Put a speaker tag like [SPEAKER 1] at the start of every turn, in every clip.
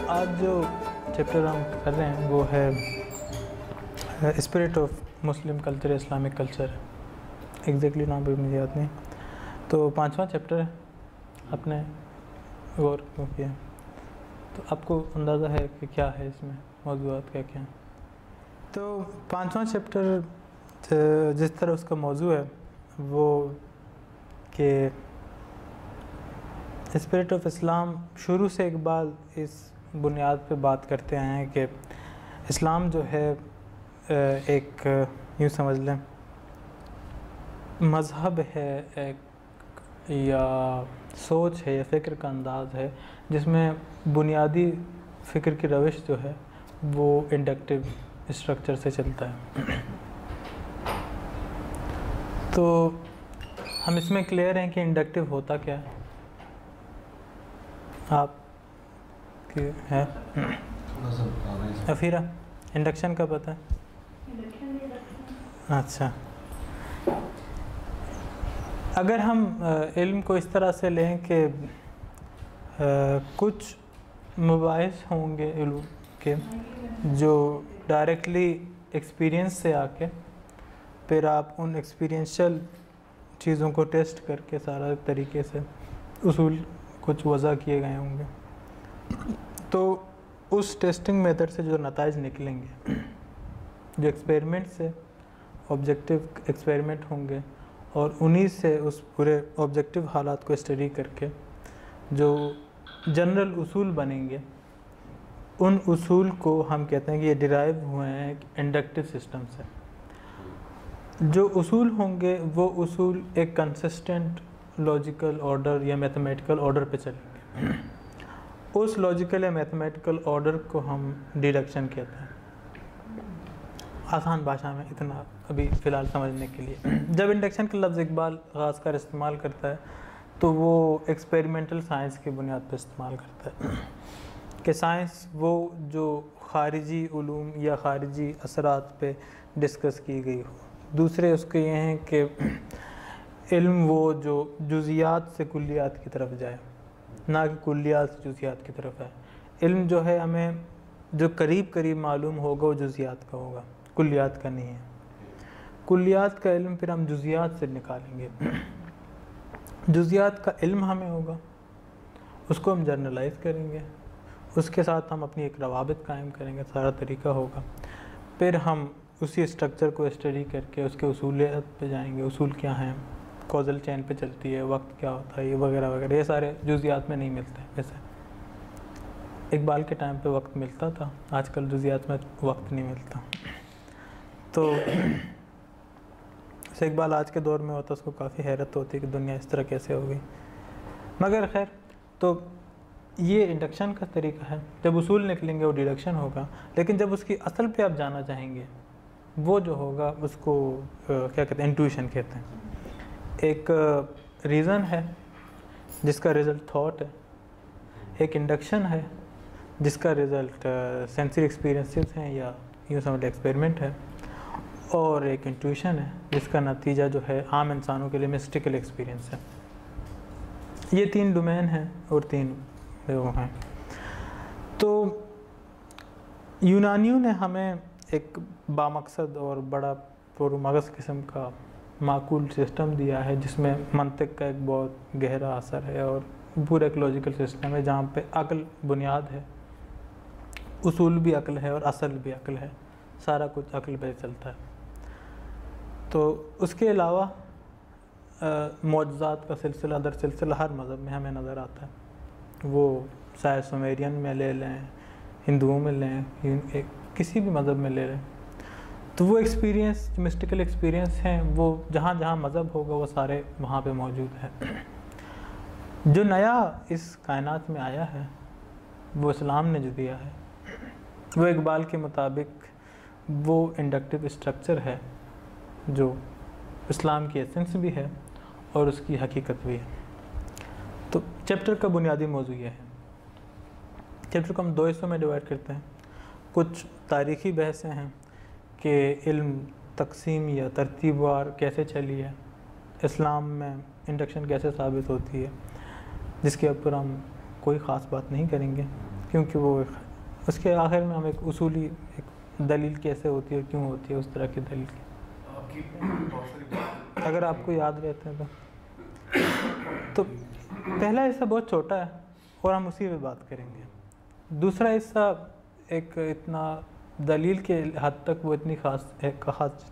[SPEAKER 1] آج جو چیپٹر ہم کر رہے ہیں وہ ہے spirit of Muslim culture, Islamic culture. Exactly نام بھی مجھے یاد نہیں. تو 5واں چیپٹر ہے. آپ نے غور کیا تو آپ کو اندازہ ہے کہ کیا ہے اس میں موضوعات کیا کیا ہیں. تو 5واں چیپٹر جس طرح اس کا موضوع ہے وہ کہ اسپرٹ آف اسلام. شروع سے اقبال اس بنیاد پہ بات کرتے آئے ہیں کہ اسلام جو ہے ایک یوں سمجھ لیں مذہب ہے، ایک یا سوچ ہے یا فکر کا انداز ہے جس میں بنیادی فکر کی روش جو ہے وہ انڈکٹیو اسٹرکچر سے چلتا ہے. تو ہم اس میں کلیئر ہیں کہ انڈکٹیو ہوتا کیا ہے. آپ کی ہے افیرہ انڈکشن کا پتہ ہے؟ اچھا، اگر ہم علم کو اس طرح سے لیں کہ کچھ مباحث ہوں گے علم کے جو ڈائریکٹلی ایکسپیرینس سے آ کے پھر آپ ان ایکسپیرینشل چیزوں کو ٹیسٹ کر کے سارا طریقے سے اصول کچھ وضع کیے گئے ہوں گے، تو اس ٹیسٹنگ میتھڈ سے جو نتائج نکلیں گے جو ایکسپیریمنٹ سے آبجیکٹیو ایکسپیریمنٹ ہوں گے اور انہی سے اس پورے آبجیکٹیو حالات کو اسٹڈی کر کے جو جنرل اصول بنیں گے ان اصول کو ہم کہتے ہیں کہ یہ ڈرائیو ہوئے ہیں ایک انڈکٹیو سسٹم سے. جو اصول ہوں گے وہ اصول ایک کنسسٹنٹ لاجیکل آرڈر یا میتھمیٹیکل آرڈر پہ چلیں گے. اس لاجیکل یا میتھمیٹیکل آرڈر کو ہم ڈیڈکشن کہتے ہیں، آسان بھاشا میں اتنا ابھی فی الحال سمجھنے کے لیے. جب انڈکشن کا لفظ اقبال خاص کر استعمال کرتا ہے تو وہ ایکسپیریمنٹل سائنس کی بنیاد پہ استعمال کرتا ہے کہ سائنس وہ جو خارجی علوم یا خارجی اثرات پہ ڈسکس کی گئی ہو. دوسرے اس کے یہ ہیں کہ علم وہ جو جزیات سے کلیات کی طرف جائے، نہ کہ کلیات سے جزیات کی طرف ہے. علم جو ہے ہمیں جو قریب معلوم ہوگا وہ جزیات کا ہوگا، کلیات کا نہیں ہے. کلیات کا علم پھر ہم جزیات سے نکالیں گے. جزیات کا علم ہمیں ہوگا، اس کو ہم جرنلائز کریں گے، اس کے ساتھ ہم اپنی ایک روابط قائم کریں گے، سارا طریقہ ہوگا. پھر ہم اسی اسٹرکچر کو اسٹڈی کر کے اس کے اصولیات پہ جائیں گے. اصول کیا ہیں، کوزل چین پہ چلتی ہے، وقت کیا ہوتا ہے، یہ وغیرہ وغیرہ. یہ سارے جزیات میں نہیں ملتے. جیسے اقبال کے ٹائم پہ وقت ملتا تھا، آج کل جزیات میں وقت نہیں ملتا. تو جیسے اقبال آج کے دور میں ہوتا اس کو کافی حیرت ہوتی ہے کہ دنیا اس طرح کیسے ہو گئی. مگر خیر، تو یہ انڈکشن کا طریقہ ہے. جب اصول نکلیں گے وہ ڈیڈکشن ہوگا. لیکن جب اس کی اصل پہ آپ جانا چاہیں گے وہ جو ہوگا اس کو کیا کہتے ہیں، انٹویشن کہتے ہیں. ایک ریزن ہے جس کا رزلٹ تھاٹ ہے، ایک انڈکشن ہے جس کا رزلٹ سینسری ایکسپیرینسز ہیں یا یوں سمجھ ایکسپیریمنٹ ہے، اور ایک انٹویشن ہے جس کا نتیجہ جو ہے عام انسانوں کے لیے مسٹیکل ایکسپیرینس ہے. یہ 3 ڈومین ہیں اور 3 وہ ہیں. تو یونانیوں نے ہمیں ایک بامقصد اور بڑا پرمغز قسم کا معقول سسٹم دیا ہے جس میں منطق کا ایک بہت گہرا اثر ہے اور پورا ایک لاجیکل سسٹم ہے جہاں پہ عقل بنیاد ہے، اصول بھی عقل ہے اور اصل بھی عقل ہے، سارا کچھ عقل پہ چلتا ہے. تو اس کے علاوہ معجزات کا سلسلہ در سلسلہ ہر مذہب میں ہمیں نظر آتا ہے. وہ چاہے سومیرین میں لے لیں، ہندوؤں میں لیں، کسی بھی مذہب میں لے لیں، تو وہ ایکسپیرینس جو مسٹیکل ایکسپیرینس ہیں وہ جہاں جہاں مذہب ہوگا وہ سارے وہاں پہ موجود ہیں. جو نیا اس کائنات میں آیا ہے وہ اسلام نے جو دیا ہے وہ اقبال کے مطابق وہ انڈکٹیو اسٹرکچر ہے جو اسلام کی ایسنس بھی ہے اور اس کی حقیقت بھی ہے. تو چیپٹر کا بنیادی موضوع یہ ہے. چیپٹر کو ہم 2 حصوں میں ڈیوائڈ کرتے ہیں. کچھ تاریخی بحثیں ہیں کہ علم تقسیم یا ترتیب وار کیسے چلی ہے، اسلام میں انڈکشن کیسے ثابت ہوتی ہے، جس کے اوپر ہم کوئی خاص بات نہیں کریں گے کیونکہ وہ اس کے آخر میں ہم ایک اصولی ایک دلیل کیسے ہوتی ہے اور کیوں ہوتی ہے اس طرح کی دلیل کی اگر آپ کو یاد رہتے ہیں تو پہلا حصہ بہت چھوٹا ہے اور ہم اسی پہ بات کریں گے. دوسرا حصہ ایک اتنا دلیل کے حد تک وہ اتنی خاص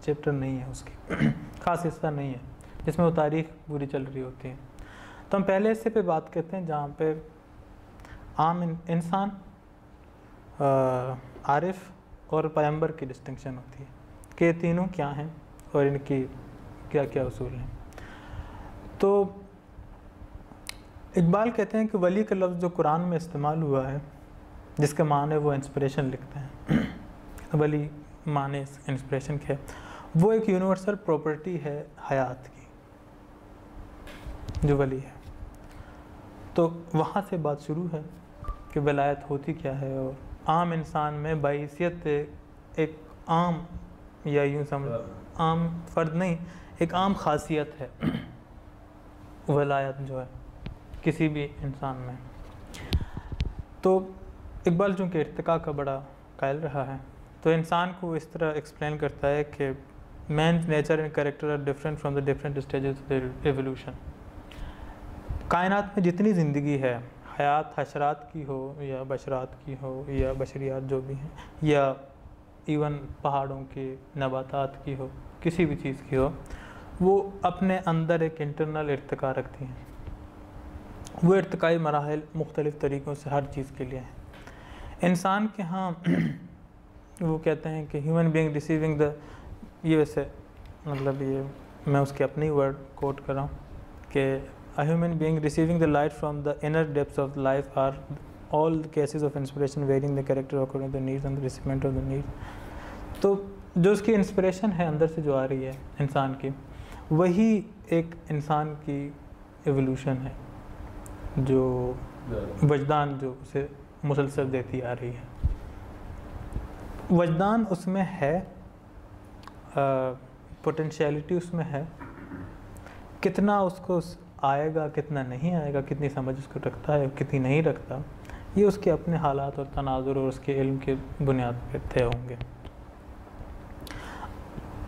[SPEAKER 1] چیپٹر نہیں ہے، اس کی خاص حصہ نہیں ہے جس میں وہ تاریخ پوری چل رہی ہوتی ہے. تو ہم پہلے حصے پہ بات کرتے ہیں جہاں پہ عام انسان، عارف اور پیغمبر کی ڈسٹنکشن ہوتی ہے کہ یہ تینوں کیا ہیں اور ان کی کیا کیا اصول ہیں. تو اقبال کہتے ہیں کہ ولی کا لفظ جو قرآن میں استعمال ہوا ہے، جس کے معنی وہ انسپریشن لکھتے ہیں، ولی معنی انسپریشن کے، وہ ایک یونیورسل پراپرٹی ہے حیات کی جو ولی ہے. تو وہاں سے بات شروع ہے کہ ولایت ہوتی کیا ہے، اور عام انسان میں بحیثیت ایک عام، یا یوں سمجھ عام فرد نہیں، ایک عام خاصیت ہے ولایت جو ہے کسی بھی انسان میں. تو اقبال چونکہ ارتقاء کا بڑا قائل رہا ہے تو انسان کو اس طرح ایکسپلین کرتا ہے کہ man's nature and character are different from the different stages of evolution. کائنات میں جتنی زندگی ہے، حیات حشرات کی ہو یا بشرات کی ہو یا بشریات جو بھی ہیں، یا ایون پہاڑوں کی، نباتات کی ہو، کسی بھی چیز کی ہو، وہ اپنے اندر ایک انٹرنل ارتقاء رکھتی ہیں. وہ ارتقائی مراحل مختلف طریقوں سے ہر چیز کے لیے ہیں. انسان کے ہاں وہ کہتے ہیں کہ ہیومن بینگ ریسیونگ دا، یہ ویسے مطلب یہ میں اس کے اپنی ورڈ کوٹ کر رہا ہوں کہ a human being receiving the light from the inner depths of life are all the cases of inspiration varying the character according to the needs and the recipient of the needs. تو جو اس کی inspiration ہے اندر سے جو آ رہی ہے انسان کی، وہی ایک انسان کی ایولیوشن ہے جو وجدان جو اسے مسلسل دیتی آ رہی ہے. وجدان اس میں ہے، پوٹینشیلٹی اس میں ہے، کتنا اس کو آئے گا کتنا نہیں آئے گا، کتنی سمجھ اس کو رکھتا ہے کتنی نہیں رکھتا، یہ اس کے اپنے حالات اور تناظر اور اس کے علم کے بنیاد پہ طے ہوں گے.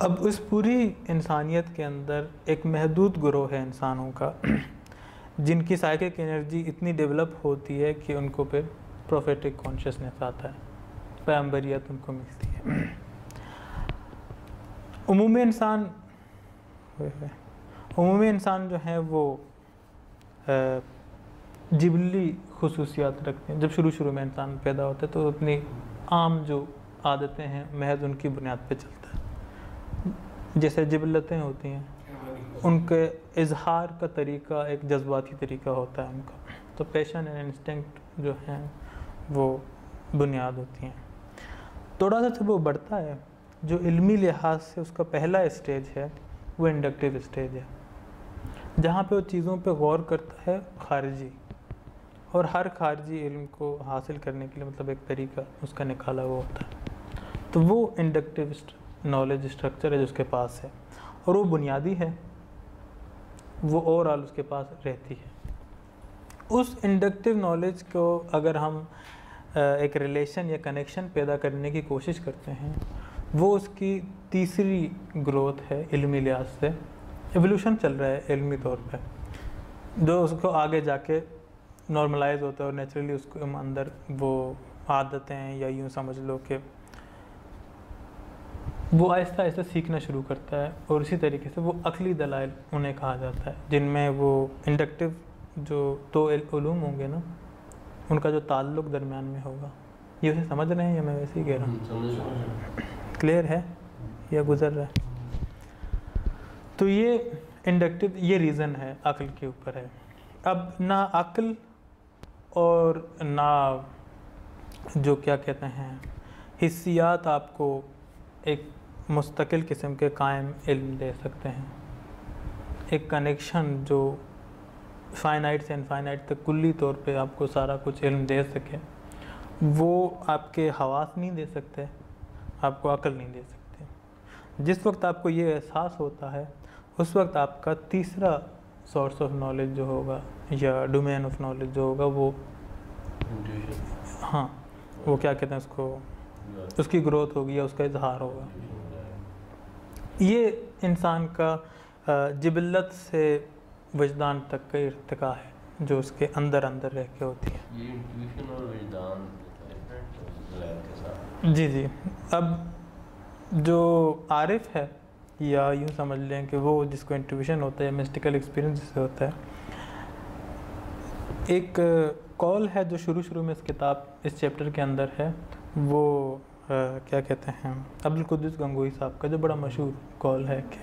[SPEAKER 1] اب اس پوری انسانیت کے اندر ایک محدود گروہ ہے انسانوں کا جن کی سائیکک انرجی اتنی ڈیولپ ہوتی ہے کہ ان کو پھر پروفیٹک کانشیسنس آتا ہے، پیغمبریت ان کو ملتی ہے. عمومی انسان جو ہیں وہ جبلی خصوصیات رکھتے ہیں. جب شروع میں انسان پیدا ہوتا ہے تو اپنی عام جو عادتیں ہیں محض ان کی بنیاد پہ چلتا ہے. جیسے جبلتیں ہوتی ہیں، ان کے اظہار کا طریقہ ایک جذباتی طریقہ ہوتا ہے ان کا. تو پیشن اینڈ انسٹنکٹ جو ہیں وہ بنیاد ہوتی ہیں. تھوڑا سا جب وہ بڑھتا ہے، جو علمی لحاظ سے اس کا پہلا اسٹیج ہے وہ انڈکٹیو اسٹیج ہے، جہاں پہ وہ چیزوں پہ غور کرتا ہے خارجی، اور ہر خارجی علم کو حاصل کرنے کے لیے مطلب ایک طریقہ اس کا نکالا ہوا ہوتا ہے. تو وہ انڈکٹیو نالج اسٹرکچر ہے جو اس کے پاس ہے، اور وہ بنیادی ہے، وہ اوور آل اس کے پاس رہتی ہے. اس انڈکٹیو نالج کو اگر ہم ایک ریلیشن یا کنیکشن پیدا کرنے کی کوشش کرتے ہیں، وہ اس کی تیسری گروتھ ہے علمی لحاظ سے. ایولیوشن چل رہا ہے علمی طور پہ، جو اس کو آگے جا کے نارملائز ہوتا ہے اور نیچرلی اس کو اندر وہ عادتیں، یا یوں سمجھ لو کہ وہ آہستہ آہستہ سیکھنا شروع کرتا ہے. اور اسی طریقے سے وہ عقلی دلائل انہیں کہا جاتا ہے، جن میں وہ انڈکٹیو جو دو علوم ہوں گے نا، ان کا جو تعلق درمیان میں ہوگا. یہ اسے سمجھ رہے ہیں یا میں ویسے ہی کہہ رہا ہوں؟ کلیئر ہے یا گزر رہا ہے؟ تو یہ انڈکٹیو، یہ ریزن ہے عقل کے اوپر ہے. اب نہ عقل اور نہ جو کیا کہتے ہیں حسیات آپ کو ایک مستقل قسم کے قائم علم دے سکتے ہیں. ایک کنیکشن جو فائنائٹ سے انفائنائٹ تک کلی طور پہ آپ کو سارا کچھ علم دے سکے، وہ آپ کے حواس نہیں دے سکتے، آپ کو عقل نہیں دے سکتے. جس وقت آپ کو یہ احساس ہوتا ہے، اس وقت آپ کا تیسرا سورس آف نالج جو ہوگا یا ڈومین آف نالج جو ہوگا وہ ہاں وہ کیا کہتے ہیں اس کو، اس کی گروتھ ہوگی یا اس کا اظہار ہوگا. یہ انسان کا جبلت سے وجدان تک کا ارتقاء ہے جو اس کے اندر اندر رہ کے ہوتی ہے.
[SPEAKER 2] یہ انٹویشن اور وجدان
[SPEAKER 1] جی جی. اب جو عارف ہے یا یوں سمجھ لیں کہ وہ جس کو انٹویشن ہوتا ہے یا مسٹیکل ایکسپیرینس جسے ہوتا ہے، ایک کال ہے جو شروع میں اس کتاب اس چیپٹر کے اندر ہے، وہ کیا کہتے ہیں عبدالقدوس گنگوہی صاحب کا جو بڑا مشہور کال ہے کہ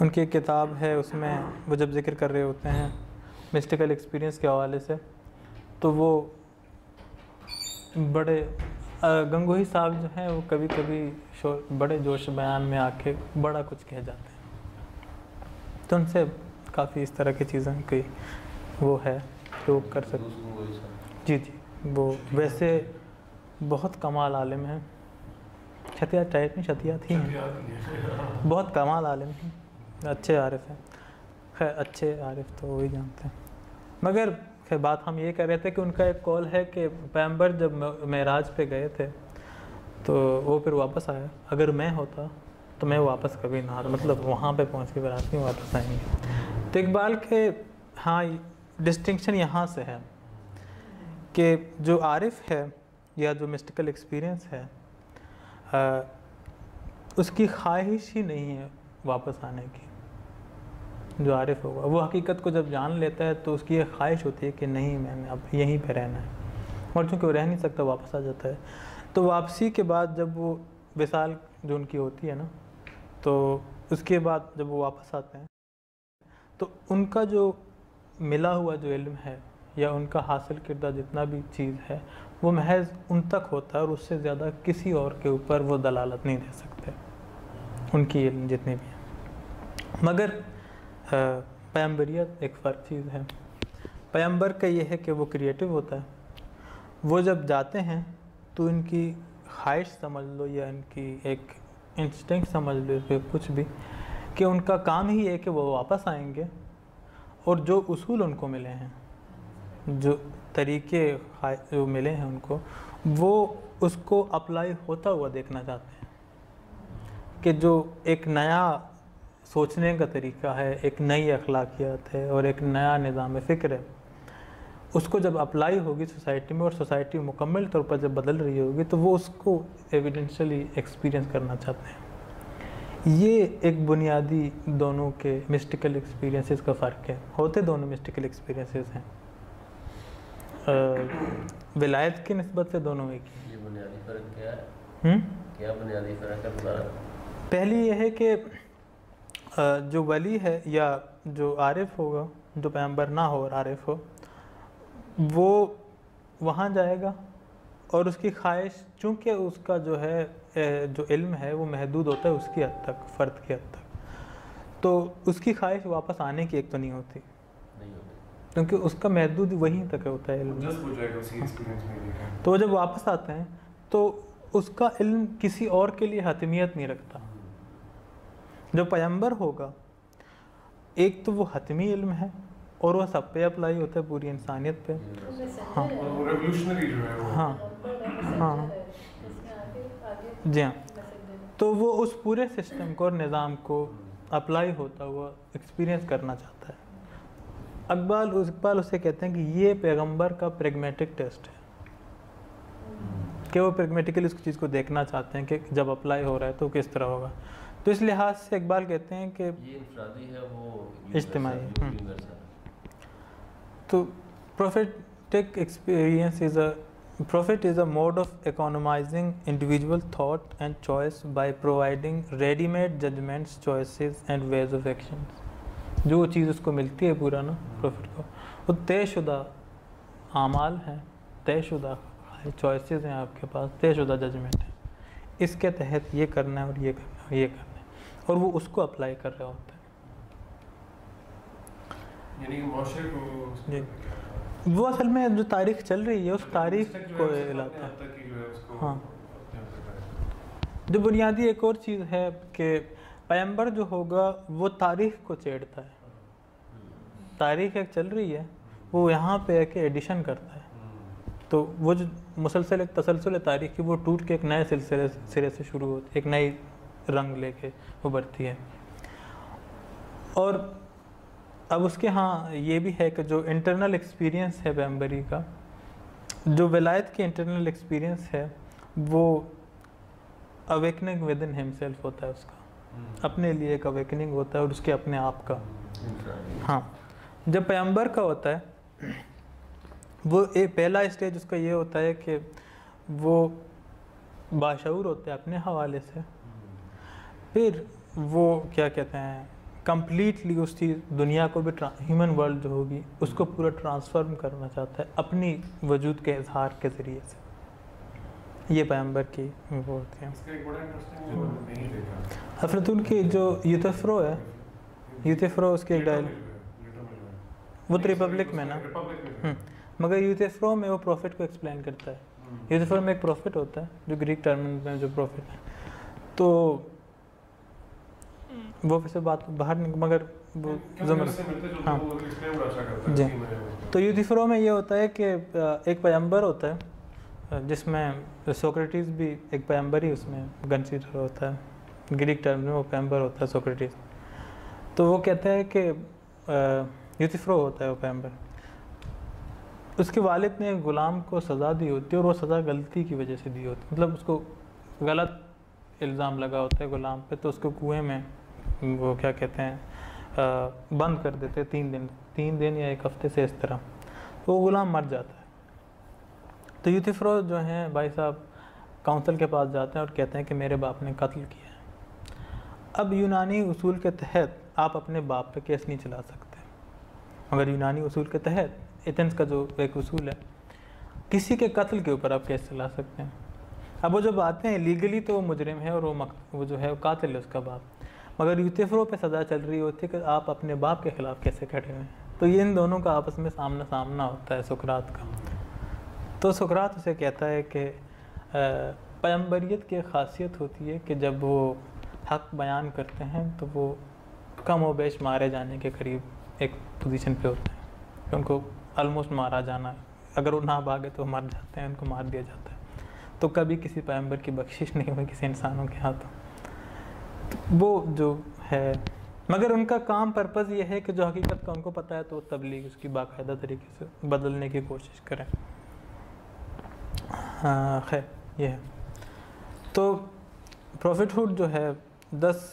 [SPEAKER 1] ان کی ایک کتاب ہے، اس میں وہ جب ذکر کر رہے ہوتے ہیں مسٹیکل ایکسپیرینس کے حوالے سے، تو وہ بڑے گنگوہی صاحب جو ہیں وہ کبھی کبھی بڑے جوش بیان میں آ کے بڑا کچھ کہہ جاتے ہیں، تو ان سے کافی اس طرح کی چیزیں کی وہ ہے کہ وہ کر سکتے. جی جی. وہ ویسے بہت کمال عالم ہیں، شتیات ٹائپ میں شتیات ہی ہیں، بہت کمال عالم ہیں، اچھے عارف ہیں. خیر اچھے عارف تو وہی جانتے ہیں. مگر خیر بات ہم یہ کر رہے تھے کہ ان کا ایک قول ہے کہ پیغمبر جب معراج پہ گئے تھے تو وہ پھر واپس آیا، اگر میں ہوتا تو میں واپس کبھی نہ آتا، مطلب وہاں پہ پہنچ کے پھر آدمی واپس آئیں گے. تو اقبال کے ہاں ڈسٹنکشن یہاں سے ہے کہ جو عارف ہے یا جو مسٹیکل ایکسپیرینس ہے اس کی خواہش ہی نہیں ہے واپس آنے کی. جو عارف ہوگا وہ حقیقت کو جب جان لیتا ہے تو اس کی یہ خواہش ہوتی ہے کہ نہیں میں نے اب یہیں پہ رہنا ہے، اور چونکہ وہ رہ نہیں سکتا واپس آ جاتا ہے. تو واپسی کے بعد جب وہ وصال جو ان کی ہوتی ہے نا، تو اس کے بعد جب وہ واپس آتے ہیں تو ان کا جو ملا ہوا جو علم ہے یا ان کا حاصل کردہ جتنا بھی چیز ہے وہ محض ان تک ہوتا ہے، اور اس سے زیادہ کسی اور کے اوپر وہ دلالت نہیں دے سکتے ان کی علم جتنی بھی ہیں. مگر پیغمبریت ایک فرق چیز ہے. پیغمبر کا یہ ہے کہ وہ کریٹو ہوتا ہے، وہ جب جاتے ہیں تو ان کی خواہش سمجھ لو یا ان کی ایک انسٹنکٹ سمجھ لو یا کچھ بھی، کہ ان کا کام ہی ہے کہ وہ واپس آئیں گے اور جو اصول ان کو ملے ہیں، جو طریقے جو ملے ہیں ان کو، وہ اس کو اپلائی ہوتا ہوا دیکھنا چاہتے ہیں کہ جو ایک نیا سوچنے کا طریقہ ہے، ایک نئی اخلاقیات ہے اور ایک نیا نظام فکر ہے، اس کو جب اپلائی ہوگی سوسائٹی میں اور سوسائٹی مکمل طور پر جب بدل رہی ہوگی تو وہ اس کو ایویڈینشلی ایکسپیرینس کرنا چاہتے ہیں. یہ ایک بنیادی دونوں کے مسٹیکل ایکسپیرینسز کا فرق ہے. ہوتے دونوں مسٹیکل ایکسپیرینسز ہیں، ولایت کی نسبت سے دونوں ایک ہی.
[SPEAKER 2] یہ بنیادی فرق کیا ہے؟ کیا بنیادی فرق ہے؟
[SPEAKER 1] پہلی یہ ہے کہ جو ولی ہے یا جو عارف ہوگا، جو پیغمبر نہ ہو اور عارف ہو، وہ وہاں جائے گا اور اس کی خواہش، چونکہ اس کا جو ہے جو علم ہے وہ محدود ہوتا ہے اس کی حد تک، فرد کی حد تک، تو اس کی خواہش واپس آنے کی ایک تو نہیں ہوتی، کیونکہ اس کا محدود وہیں تک ہوتا ہے علم. تو جب واپس آتے ہیں تو اس کا علم کسی اور کے لیے حتمیت نہیں رکھتا. جو پیغمبر ہوگا ایک تو وہ حتمی علم ہے اور وہ سب پہ اپلائی ہوتا ہے، پوری انسانیت پہ. ہاں ہاں ہاں جی ہاں. تو وہ اس پورے سسٹم کو اور نظام کو اپلائی ہوتا ہوا ایکسپیرینس کرنا چاہتا ہے. اقبال اسے کہتے ہیں کہ یہ پیغمبر کا پریگمیٹک ٹیسٹ ہے، کہ وہ پریگمیٹیکلی اس چیز کو دیکھنا چاہتے ہیں کہ جب اپلائی ہو رہا ہے تو کس طرح ہوگا. تو اس لحاظ سے اقبال کہتے ہیں کہ
[SPEAKER 2] یہ انفرادی ہے، وہ
[SPEAKER 1] اجتماعی. تو prophetic experience is a mode of economizing individual thought and choice by providing ready-made judgments, choices and ways of action. جو چیز اس کو ملتی ہے پورا نا پروفٹ کو، وہ طے شدہ اعمال ہیں، طے شدہ چوائسیز ہیں آپ کے پاس، طے شدہ ججمنٹ ہے، اس کے تحت یہ کرنا ہے اور یہ کرنا ہے اور یہ کرنا ہے، اور وہ اس کو اپلائی کر رہے ہوتے ہیں.
[SPEAKER 3] یعنی معاشرے کو
[SPEAKER 1] جی، وہ اصل میں جو تاریخ چل رہی ہے اس تاریخ کو لاتا ہے. ہاں، جو بنیادی ایک اور چیز ہے کہ پیغمبر جو ہوگا وہ تاریخ کو چھیڑتا ہے. تاریخ ایک چل رہی ہے، وہ یہاں پہ ہے کہ ایڈیشن کرتا ہے، تو وہ جو مسلسل ایک تسلسل تاریخ کی وہ ٹوٹ کے ایک نئے سلسلے سرے سے شروع ہوتی ہے، ایک نئی رنگ لے کے ابھرتی ہے. اور اب اس کے ہاں یہ بھی ہے کہ جو انٹرنل ایکسپیرینس ہے پیغمبری کا، جو ولایت کی انٹرنل ایکسپیرینس ہے وہ اویکننگ ود ان ہمسیلف ہوتا ہے، اس کا اپنے لیے ایک اویکننگ ہوتا ہے اور اس کے اپنے آپ کا. ہاں جب پیغمبر کا ہوتا ہے وہ پہلا اسٹیج اس کا یہ ہوتا ہے کہ وہ باشعور ہوتا ہے اپنے حوالے سے، پھر وہ کیا کہتے ہیں کمپلیٹلی اس چیز دنیا کو بھی ہیومن ورلڈ جو ہوگی اس کو پورا ٹرانسفارم کرنا چاہتا ہے اپنی وجود کے اظہار کے ذریعے سے. یہ پیغمبر کی وہ ہوتی ہے. افلاطون کی جو یوتھفرو ہے، یوتھفرو اس کی ایک وہ تو ریپبلک میں نا، مگر یوتھفرو میں وہ پروفٹ کو ایکسپلین کرتا ہے. یوتھفرو میں ایک پروفٹ ہوتا ہے جو گریک ٹرم میں جو پروفٹ ہے، تو وہ ویسے بات باہر مگر وہ ہاں جی. تو یوتھفرو میں یہ ہوتا ہے کہ ایک پیغمبر ہوتا ہے جس میں سوکریٹیز بھی ایک پیغمبر ہی اس میں کنسیڈر ہوتا ہے، گریک ٹرم میں وہ پیغمبر ہوتا ہے سوکریٹیز. تو وہ کہتا ہے کہ یوتھفرو ہوتا ہے وہ پیغمبر، اس کے والد نے غلام کو سزا دی ہوتی ہے اور وہ سزا غلطی کی وجہ سے دی ہوتی ہے، مطلب اس کو غلط الزام لگا ہوتا ہے غلام پہ، تو اس کو کنویں میں وہ کیا کہتے ہیں بند کر دیتے 3 دن یا 1 ہفتے سے اس طرح، وہ غلام مر جاتا ہے. تو یوتھفرو جو ہیں بھائی صاحب کونسل کے پاس جاتے ہیں اور کہتے ہیں کہ میرے باپ نے قتل کیا ہے. اب یونانی اصول کے تحت آپ اپنے باپ پہ کیس نہیں چلا سکتے، مگر یونانی اصول کے تحت ایتھنز کا جو ایک اصول ہے کسی کے قتل کے اوپر آپ کیس چلا سکتے ہیں. اب وہ جب آتے ہیں لیگلی تو وہ مجرم ہے اور وہ جو ہے وہ قاتل ہے اس کا باپ، مگر یوتھفرو پہ سزا چل رہی ہوتی ہے کہ آپ اپنے باپ کے خلاف کیسے کھڑے ہوئے ہیں. تو یہ ان دونوں کا آپس میں سامنا ہوتا ہے سقراط کا. تو سقراط اسے کہتا ہے کہ پیغمبریت کی ایک خاصیت ہوتی ہے کہ جب وہ حق بیان کرتے ہیں تو وہ کم و بیش مارے جانے کے قریب ایک پوزیشن پہ ہوتے ہیں کہ ان کو آلموسٹ مارا جانا ہے، اگر وہ نہ بھاگے تو مر جاتے ہیں، ان کو مار دیا جاتا ہے. تو کبھی کسی پیغمبر کی بخشش نہیں ہوئی کسی انسانوں کے ہاتھوں. وہ جو ہے مگر ان کا کام پرپز یہ ہے کہ جو حقیقت کا ان کو پتہ ہے تو تبلیغ اس کی باقاعدہ طریقے سے بدلنے کی کوشش کریں. خیر یہ ہے. تو پروفٹ ہوڈ جو ہے 10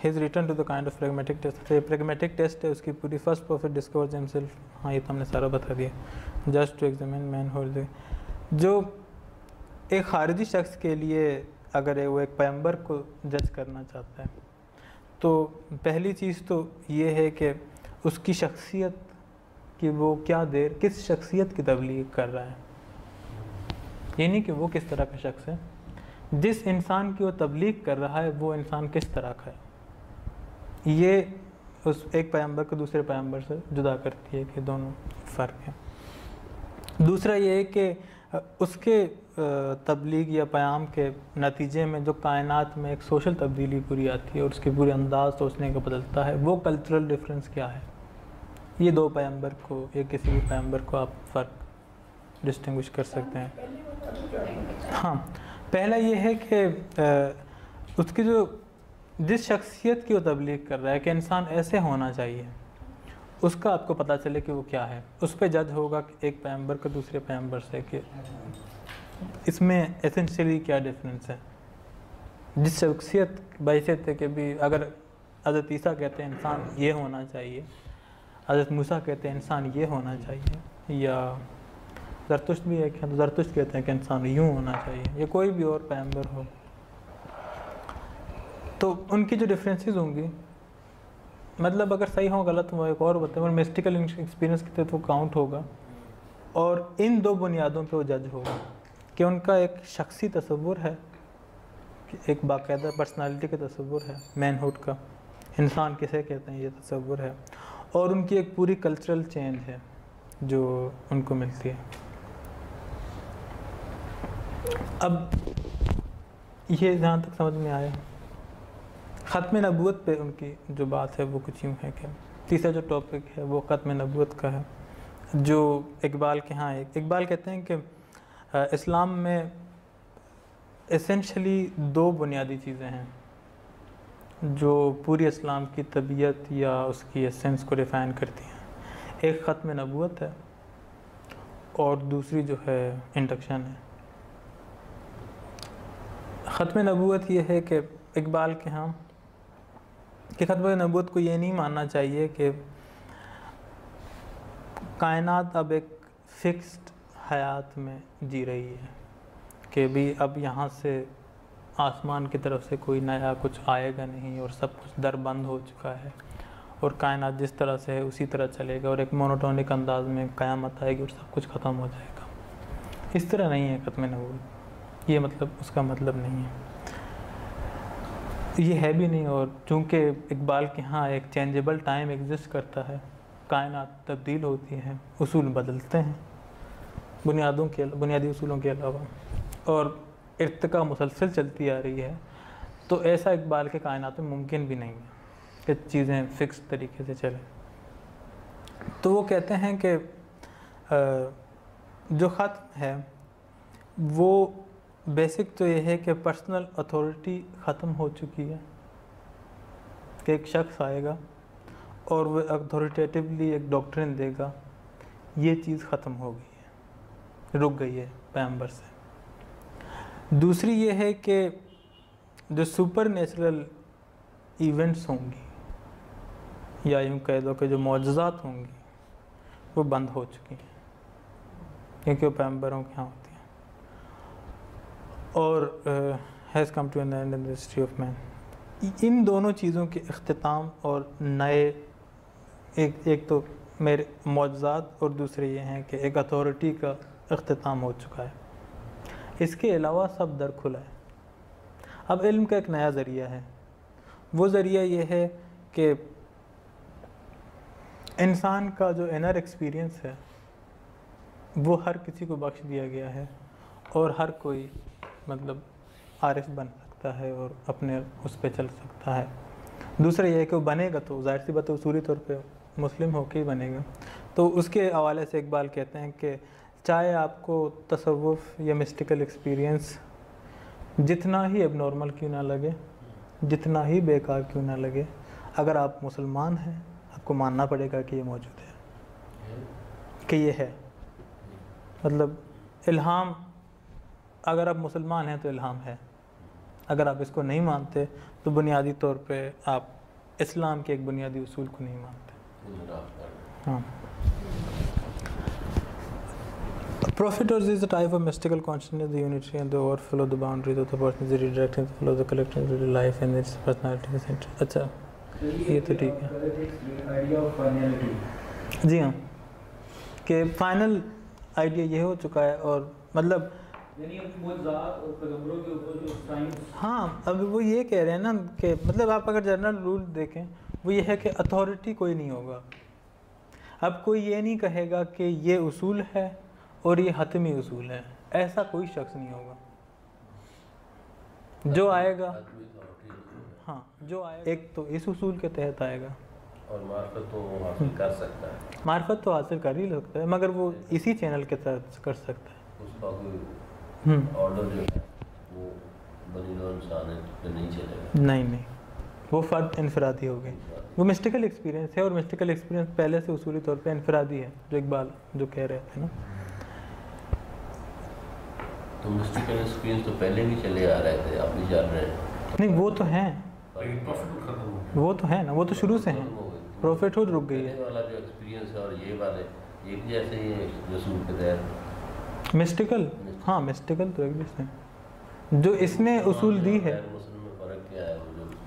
[SPEAKER 1] has return to the kind of pragmatic test. Pragmatic test ہے اس کی پوری. فرسٹ پروفٹ ڈسکورز ہمسیلف، ہاں یہ تو ہم نے سارا بتا دیا. Just to examine man hold, جو ایک خارجی شخص کے لیے اگر وہ ایک پیغمبر کو جج کرنا چاہتا ہے تو پہلی چیز تو یہ ہے کہ اس کی شخصیت کہ وہ کس شخصیت کی تبلیغ کر رہا ہے، یہ نہیں کہ وہ کس طرح کا شخص ہے. جس انسان کی وہ تبلیغ کر رہا ہے وہ انسان کس طرح کا ہے، یہ اس ایک پیغمبر کو دوسرے پیغمبر سے جدا کرتی ہے کہ دونوں فرق ہیں. دوسرا یہ ہے کہ اس کے تبلیغ یا پیام کے نتیجے میں جو کائنات میں ایک سوشل تبدیلی پوری آتی ہے اور اس کے پورے انداز سوچنے کا بدلتا ہے، وہ کلچرل ڈفرینس کیا ہے. یہ 2 پیغمبر کو یا کسی بھی پیغمبر کو آپ فرق ڈسٹنگوش کر سکتے ہیں. ہاں پہلا یہ ہے کہ اس کی جس شخصیت کی وہ تبلیغ کر رہا ہے کہ انسان ایسے ہونا چاہیے، اس کا آپ کو پتہ چلے کہ وہ کیا ہے. اس پہ جج ہوگا کہ ایک پیغمبر کا دوسرے پیغمبر سے کہ اس میں ایسنشلی کیا ڈفرینس ہے. جس شخصیت بحیثیت ہے کہ بھی اگر حضرت عیسیٰ کہتے ہیں انسان یہ ہونا چاہیے، حضرت موسیٰ کہتے ہیں انسان یہ ہونا چاہیے، یا زرتشت بھی ہے کہ زرتشت کہتے ہیں کہ انسان یوں ہونا چاہیے، یا کوئی بھی اور پیغمبر ہو، تو ان کی جو ڈفرینسز ہوں گی مطلب اگر صحیح ہو غلط ہو ایک اور بتائیں، اور مسٹیکل ایکسپیرینس کے تحت وہ کاؤنٹ ہوگا. اور ان 2 بنیادوں پہ وہ جج ہوگا کہ ان کا ایک شخصی تصور ہے، ایک باقاعدہ پرسنالٹی کا تصور ہے، مین ہوڈ کا، انسان کسے کہتے ہیں یہ تصور ہے، اور ان کی ایک پوری کلچرل چینج ہے جو ان کو ملتی ہے. اب یہ جہاں تک سمجھ میں آیا ختم نبوت پہ ان کی جو بات ہے وہ کچھ یوں ہے کہ تیسرا جو ٹاپک ہے وہ ختم نبوت کا ہے، جو اقبال کے ہاں اقبال کہتے ہیں کہ اسلام میں اسینشلی 2 بنیادی چیزیں ہیں جو پوری اسلام کی طبیعت یا اس کی ایسنس کو ڈیفائن کرتی ہیں. ایک ختم نبوت ہے اور دوسری جو ہے انڈکشن ہے. ختم نبوت یہ ہے کہ اقبال کے ہاں کہ ختم نبوت کو یہ نہیں ماننا چاہیے کہ کائنات اب ایک فکسڈ حیات میں جی رہی ہے کہ بھی اب یہاں سے آسمان کی طرف سے کوئی نیا کچھ آئے گا نہیں اور سب کچھ در بند ہو چکا ہے اور کائنات جس طرح سے ہے اسی طرح چلے گا اور ایک مونوٹونک انداز میں قیامت آئے گی اور سب کچھ ختم ہو جائے گا. اس طرح نہیں ہے ختم نبوت. یہ مطلب اس کا مطلب نہیں ہے, یہ ہے بھی نہیں. اور چونکہ اقبال کے ہاں ایک چینجیبل ٹائم ایگزسٹ کرتا ہے, کائنات تبدیل ہوتی ہے, اصول بدلتے ہیں بنیادی اصولوں کے علاوہ, اور ارتقاء مسلسل چلتی آ رہی ہے, تو ایسا اقبال کے کائنات میں ممکن بھی نہیں ہے کہ چیزیں فکس طریقے سے چلیں. تو وہ کہتے ہیں کہ جو ختم ہے وہ بیسک تو یہ ہے کہ پرسنل اتھارٹی ختم ہو چکی ہے, کہ ایک شخص آئے گا اور وہ اتھارٹیٹیولی ایک ڈاکٹرن دے گا, یہ چیز ختم ہو گئی ہے, رک گئی ہے پیغمبر سے. دوسری یہ ہے کہ جو سپر نیچرل ایونٹس ہوں گی یا یوں کہہ دو کہ جو معجزات ہوں گی وہ بند ہو چکی ہیں کیونکہ وہ پیغمبروں کے ہاں ہوتی ہیں. اور has come to an end in the history of man. ان دونوں چیزوں کے اختتام اور نئے ایک تو میرے معجزات اور دوسرے یہ ہیں کہ ایک اتھارٹی کا اختتام ہو چکا ہے. اس کے علاوہ سب در کھلا ہے. اب علم کا ایک نیا ذریعہ ہے. وہ ذریعہ یہ ہے کہ انسان کا جو انر ایکسپیرینس ہے وہ ہر کسی کو بخش دیا گیا ہے اور ہر کوئی مطلب عارف بن سکتا ہے اور اپنے اس پہ چل سکتا ہے. دوسرا یہ ہے کہ وہ بنے گا تو ظاہر سی بات ہے اصولی طور پہ مسلم ہو کے ہی بنے گا. تو اس کے حوالے سے اقبال کہتے ہیں کہ چاہے آپ کو تصوف یا مسٹیکل ایکسپیرینس جتنا ہی اب نارمل کیوں نہ لگے, جتنا ہی بیکار کیوں نہ لگے, اگر آپ مسلمان ہیں آپ کو ماننا پڑے گا کہ یہ موجود ہے, کہ یہ ہے. مطلب الہام, اگر آپ مسلمان ہیں تو الہام ہے, اگر آپ اس کو نہیں مانتے تو بنیادی طور پہ آپ اسلام کے ایک بنیادی اصول کو نہیں مانتے. ہاں. Profitors is a type of mystical consciousness, the unity and the overflow of the boundaries of the person, the redirecting the flow of the collective life and its personality is center. اچھا یہ تو ٹھیک ہے. جی ہاں, کہ final idea یہ ہو چکا ہے. اور مطلب ہاں اب وہ یہ کہہ رہے ہیں نا کہ مطلب آپ اگر جنرل رول دیکھیں وہ یہ ہے کہ اتھارٹی کوئی نہیں ہوگا. اب کوئی یہ نہیں کہے گا کہ یہ اصول ہے اور یہ حتمی اصول ہے, ایسا کوئی شخص نہیں ہوگا. جو آئے گا ہاں جو آئے ایک تو اس اصول کے تحت آئے گا
[SPEAKER 2] اور معرفت تو حاصل کر سکتا ہے.
[SPEAKER 1] معرفت تو حاصل کر ہی سکتا ہے مگر وہ اسی چینل کے تحت کر سکتا ہے.
[SPEAKER 2] اس کا کوئی آرڈر جو ہے وہ بنی نوع انسان ہے تو نہیں چلے گا.
[SPEAKER 1] نہیں, وہ فرد انفرادی ہو گئی. وہ مسٹیکل ایکسپیرینس ہے اور مسٹیکل ایکسپیرینس پہلے سے اصولی طور پہ انفرادی ہے, جو اقبال جو کہہ رہے تھے نا.
[SPEAKER 2] تو مسٹیکل ایکسپیرینس تو پہلے بھی چلے آ رہے تھے, آپ نہیں جان رہے ہیں.
[SPEAKER 1] نہیں وہ تو ہیں, وہ تو ہے نا, وہ تو شروع سے ہیں. پروفٹ ہوڈ رک گئی ہے.
[SPEAKER 2] والا جو ایکسپیرینس ہے اور یہ والے یہ بھی ایسے ہی رسول کے تحت
[SPEAKER 1] مسٹیکل. ہاں مسٹیکل تو ایک جیسے جو اس نے اصول دی ہے
[SPEAKER 2] فرق کیا ہے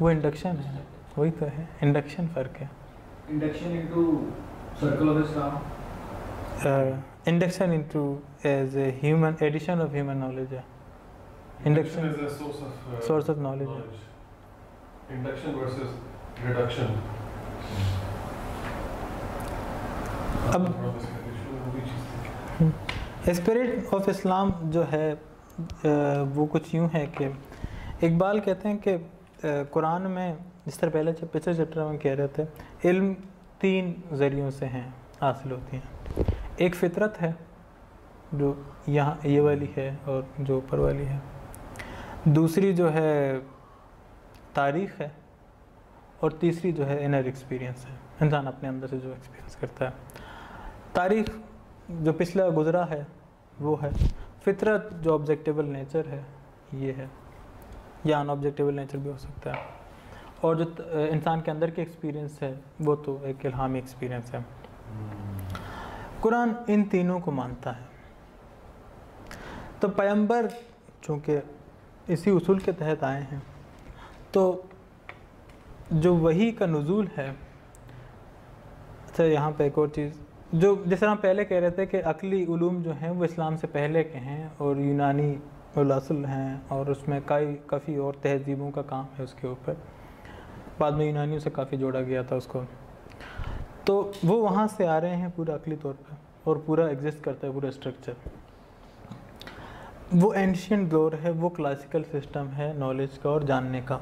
[SPEAKER 1] وہ انڈکشن ہے. وہی تو ہے, انڈکشن فرق ہے.
[SPEAKER 4] Induction into circle of Islam,
[SPEAKER 1] induction into as a human addition of human knowledge. Induction
[SPEAKER 3] is a
[SPEAKER 1] source of knowledge.
[SPEAKER 3] Induction versus reduction.
[SPEAKER 1] اب اسپرٹ آف اسلام جو ہے وہ کچھ یوں ہے کہ اقبال کہتے ہیں کہ قرآن میں جس طرح پچھلے چیپٹر میں کہہ رہے تھے, علم 3 ذریعوں سے ہیں حاصل ہوتی ہیں. ایک فطرت ہے جو یہاں یہ والی ہے اور جو اوپر والی ہے. دوسری جو ہے تاریخ ہے, اور تیسری جو ہے انر ایکسپیرینس ہے, انسان اپنے اندر سے جو ایکسپیرینس کرتا ہے. تاریخ جو پچھلا گزرا ہے وہ ہے. فطرت جو آبجیکٹیبل نیچر ہے یہ ہے, یا ان آبجیکٹیبل نیچر بھی ہو سکتا ہے. اور جو انسان کے اندر کے ایکسپیرینس ہے وہ تو ایک الہامی ایکسپیرینس ہے. قرآن ان تینوں کو مانتا ہے. تو پیغمبر چونکہ اسی اصول کے تحت آئے ہیں, تو جو وحی کا نزول ہے. اچھا یہاں پہ ایک اور چیز, جو جس طرح ہم پہلے کہہ رہے تھے کہ عقلی علوم جو ہیں وہ اسلام سے پہلے کے ہیں اور یونانی الاصل ہیں, اور اس میں کافی اور تہذیبوں کا کام ہے اس کے اوپر. بعد میں یونانیوں سے کافی جوڑا گیا تھا اس کو. تو وہ وہاں سے آ رہے ہیں پورا عقلی طور پہ, اور پورا ایگزسٹ کرتا ہے پورا اسٹرکچر. وہ اینشینٹ دور ہے, وہ کلاسیکل سسٹم ہے نالج کا اور جاننے کا,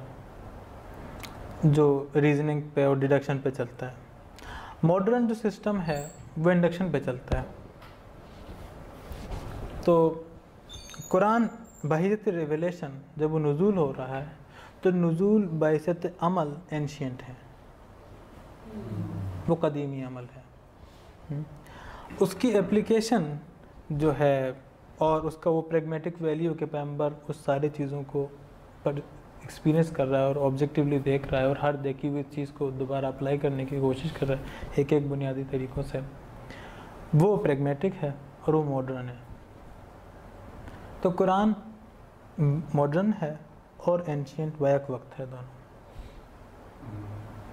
[SPEAKER 1] جو ریزننگ پہ اور ڈیڈکشن پہ چلتا ہے. ماڈرن جو سسٹم ہے وہ انڈکشن پہ چلتا ہے. تو قرآن بحیثیت ریویلیشن جب وہ نزول ہو رہا ہے تو نزول بحیثیت عمل اینشینٹ ہے, وہ قدیمی عمل ہے. اس کی اپلیکیشن جو ہے اور اس کا وہ پریگمیٹک ویلیو کہ پیغمبر اس ساری چیزوں کو پر ایکسپیرینس کر رہا ہے اور آبجیکٹیولی دیکھ رہا ہے, اور ہر دیکھی ہوئی چیز کو دوبارہ اپلائی کرنے کی کوشش کر رہا ہے ایک ایک بنیادی طریقوں سے, وہ پریگمیٹک ہے اور وہ ماڈرن ہے. تو قرآن ماڈرن ہے اور اینشینٹ بیک وقت ہے دونوں.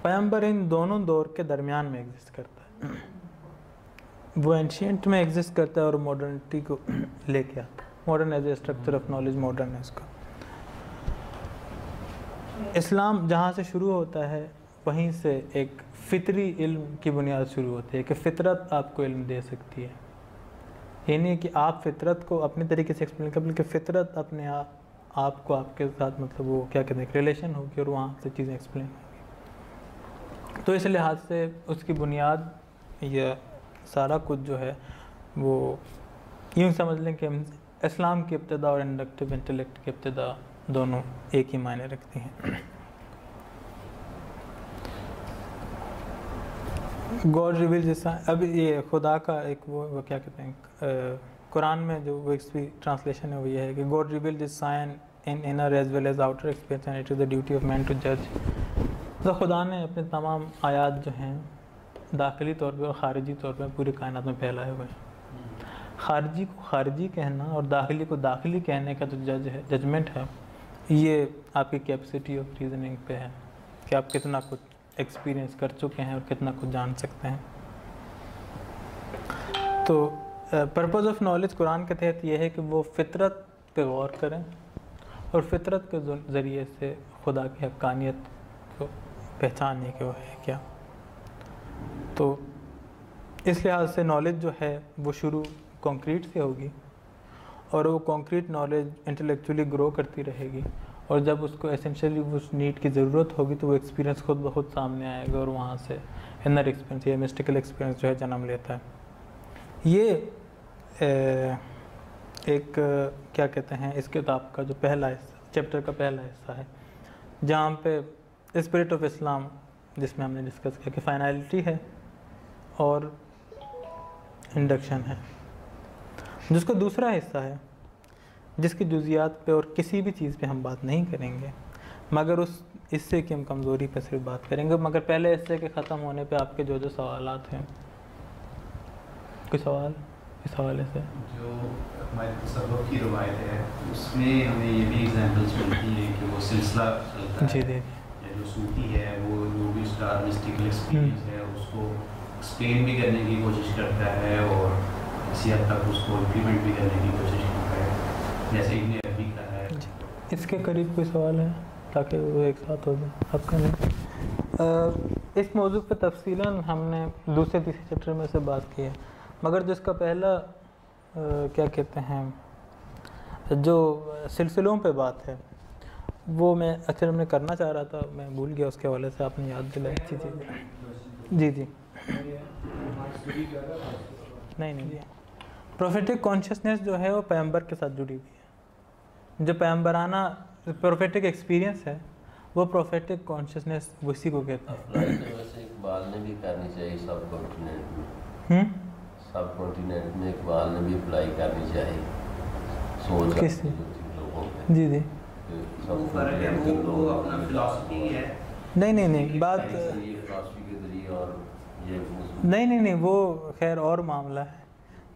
[SPEAKER 1] پیغمبر ان دونوں دور کے درمیان میں ایگزسٹ کرتا ہے. وہ اینشینٹ میں ایگزسٹ کرتا ہے اور ماڈرنٹی کو لے کے آتا ہے. Modern as a structure of knowledge modern ہے اس کا. اسلام جہاں سے شروع ہوتا ہے وہیں سے ایک فطری علم کی بنیاد شروع ہوتی ہے کہ فطرت آپ کو علم دے سکتی ہے. یہ نہیں کہ آپ فطرت کو اپنے طریقے سے ایکسپلین کریں, بلکہ فطرت اپنے آپ کو آپ کے ساتھ مطلب وہ کیا کہتے ہیں ریلیشن ہوگی اور وہاں سے چیزیں ایکسپلین ہوں گی. تو اس لحاظ سے اس کی بنیاد یہ سارا کچھ جو ہے وہ یوں سمجھ لیں کہ اسلام کی ابتدا اور انڈکٹیو انٹلیکٹ کی ابتدا دونوں ایک ہی معنی رکھتی ہیں. گاڈ ریویل جیسا اب یہ خدا کا ایک وہ کیا کہتے ہیں قرآن میں جو وہ ٹرانسلیشن ہے وہ یہ ہے کہ God reveal this sign in inner as well as outer experience and it is the duty of man to جج. تو خدا نے اپنے تمام آیات جو ہیں داخلی طور پہ اور خارجی طور پہ پوری کائنات میں پھیلائے ہوئے ہیں. خارجی کو خارجی کہنا اور داخلی کو داخلی کہنے کا جو ججمنٹ ہے یہ آپ کی کیپیسٹی آف ریزننگ پہ ہے کہ آپ کتنا کچھ ایکسپیرینس کر چکے ہیں اور کتنا کچھ جان سکتے ہیں. تو پرپز آف نالج قرآن کے تحت یہ ہے کہ وہ فطرت پہ غور کریں اور فطرت کے ذریعے سے خدا کی حقانیت کو پہچاننے کے وہ ہے کیا. تو اس لحاظ سے نالج جو ہے وہ شروع کنکریٹ سے ہوگی, اور وہ کنکریٹ نالج انٹلیکچولی گرو کرتی رہے گی, اور جب اس کو ایسنشلی اس نیڈ کی ضرورت ہوگی تو وہ ایکسپیرینس خود بخود سامنے آئے گا, اور وہاں سے انر ایکسپیرینس یا مسٹیکل ایکسپیرینس جو ہے جنم لیتا ہے. یہ ایک کیا کہتے ہیں اس کتاب کا جو پہلا حصہ چیپٹر کا پہلا حصہ ہے, جہاں پہ اسپرٹ آف اسلام جس میں ہم نے ڈسکس کیا کہ فائنلٹی ہے اور انڈکشن ہے. جس کا دوسرا حصہ ہے جس کی جزیات پہ اور کسی بھی چیز پہ ہم بات نہیں کریں گے, مگر اس حصے کی ہم کمزوری پہ صرف بات کریں گے. مگر پہلے حصے کے ختم ہونے پہ آپ کے جو سوالات ہیں, کوئی سوال اس حوالے سے؟
[SPEAKER 5] جو ہمارے تصوف کی روایت ہے اس میں ہمیں یہ بھی ایگزامپلس ملتی ہیں کہ وہ سلسلہ چلتا ہے.
[SPEAKER 1] جی جی.
[SPEAKER 5] جو صوفی ہے وہ جو بھی اس کا مسٹیکل ایکسپیرینس ہے اس کو ایکسپلین بھی کرنے کی کوشش کرتا ہے اور کسی حد تک اس کو امپلیمنٹ بھی کرنے کی کوشش کرتا ہے, جیسے ابن عربی کا ہے.
[SPEAKER 1] اس کے قریب کوئی سوال ہے تاکہ وہ ایک ساتھ ہو جائے آپ کا؟ نہیں, اس موضوع پہ تفصیلاً ہم نے دوسرے تیسرے چیپٹر میں سے بات کی ہے, مگر جس کا پہلا کیا کہتے ہیں جو سلسلوں پہ بات ہے وہ میں اکثر ہم نے کرنا چاہ رہا تھا, میں بھول گیا, اس کے حوالے سے آپ نے یاد دلائی. جی جی. نہیں جی, پروفیٹک کانشیسنیس جو ہے وہ پیغمبر کے ساتھ جڑی ہوئی ہے. جو پیغمبرانہ پروفیٹک ایکسپیرینس ہے وہ پروفیٹک کانشیسنیس اسی کو کہتے ہیں.
[SPEAKER 2] اپلائی تو ویسے اقبال نے بھی کرنی چاہیے سب کانٹیننٹ میں. سب کانٹیننٹ میں اقبال نے بھی اپلائی کرنی چاہیے سوچ
[SPEAKER 1] کس
[SPEAKER 2] لوگوں پہ.
[SPEAKER 1] جی جی
[SPEAKER 2] سب
[SPEAKER 5] فرق ہے وہ اپنا فلاسفی ہے.
[SPEAKER 1] نہیں بات
[SPEAKER 2] فلاسفی کے ذریعے اور یہ
[SPEAKER 1] نہیں وہ خیر اور معاملہ ہے.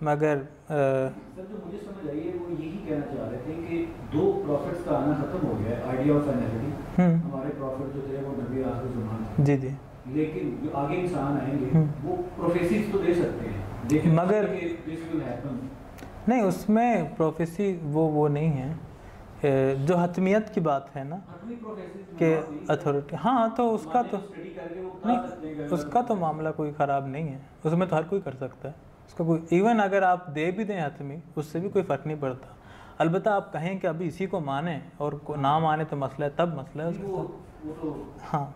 [SPEAKER 1] مگر
[SPEAKER 4] سر جو مجھے سمجھ آئی ہے وہ یہی کہنا چاہ رہے تھے کہ دو پروفٹس کا آنا ختم ہو گیا ہے. آئیڈیا آف فائنلٹی ہمارے پروفٹ جو تھے وہ نبی آخر زمان تھے.
[SPEAKER 1] جی جی
[SPEAKER 4] لیکن جو آگے انسان آئیں گے وہ پروفیسیز تو دے سکتے ہیں
[SPEAKER 1] مگر
[SPEAKER 4] دس ول ہیپن.
[SPEAKER 1] نہیں اس میں پروفیسی وہ نہیں ہے جو حتمیت کی بات ہے نا کہ اتھارٹی. ہاں تو اس کا تو نہیں اس کا تو معاملہ کوئی خراب نہیں ہے. اس میں تو ہر کوئی کر سکتا ہے. اس کا کوئی ایون اگر آپ دے بھی دیں حتمی اس سے بھی کوئی فرق نہیں پڑتا. البتہ آپ کہیں کہ ابھی اسی کو مانیں اور نہ مانیں تو مسئلہ ہے, تب مسئلہ ہے اس کا. ہاں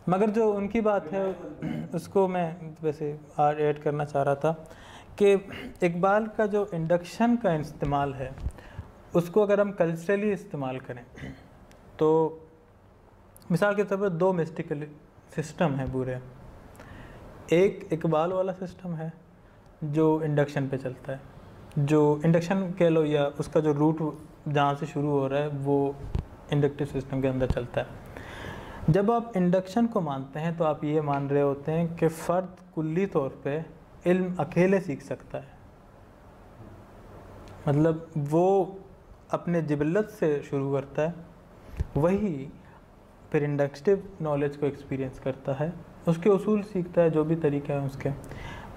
[SPEAKER 1] مگر جو ان کی بات ہے اس کو میں ویسے ایڈ کرنا چاہ رہا تھا کہ اقبال کا جو انڈکشن کا استعمال ہے اس کو اگر ہم کلچرلی استعمال کریں تو مثال کے طور پر دو مسٹیکل سسٹم ہیں پورے. ایک اقبال والا سسٹم ہے جو انڈکشن پہ چلتا ہے, جو انڈکشن کہہ لو یا اس کا جو روٹ جہاں سے شروع ہو رہا ہے وہ انڈکٹیو سسٹم کے اندر چلتا ہے. جب آپ انڈکشن کو مانتے ہیں تو آپ یہ مان رہے ہوتے ہیں کہ فرد کلی طور پہ علم اکیلے سیکھ سکتا ہے. مطلب وہ اپنے جبلت سے شروع کرتا ہے, وہی پھر انڈکٹیو نالج کو ایکسپیرینس کرتا ہے, اس کے اصول سیکھتا ہے جو بھی طریقہ ہے اس کے,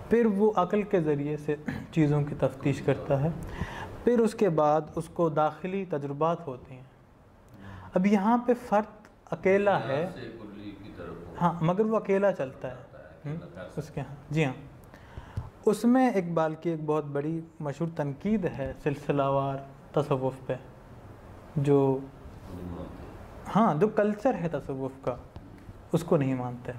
[SPEAKER 1] پھر وہ عقل کے ذریعے سے چیزوں کی تفتیش کرتا ہے, پھر اس کے بعد اس کو داخلی تجربات ہوتے ہیں. اب یہاں پہ فرد اکیلا ہے, ہاں مگر وہ اکیلا چلتا ہے اس کے. ہاں جی ہاں, اس میں اقبال کی ایک بہت بڑی مشہور تنقید ہے سلسلہ وار تصوف پہ, جو ہاں جو کلچر ہے تصوف کا اس کو نہیں مانتے.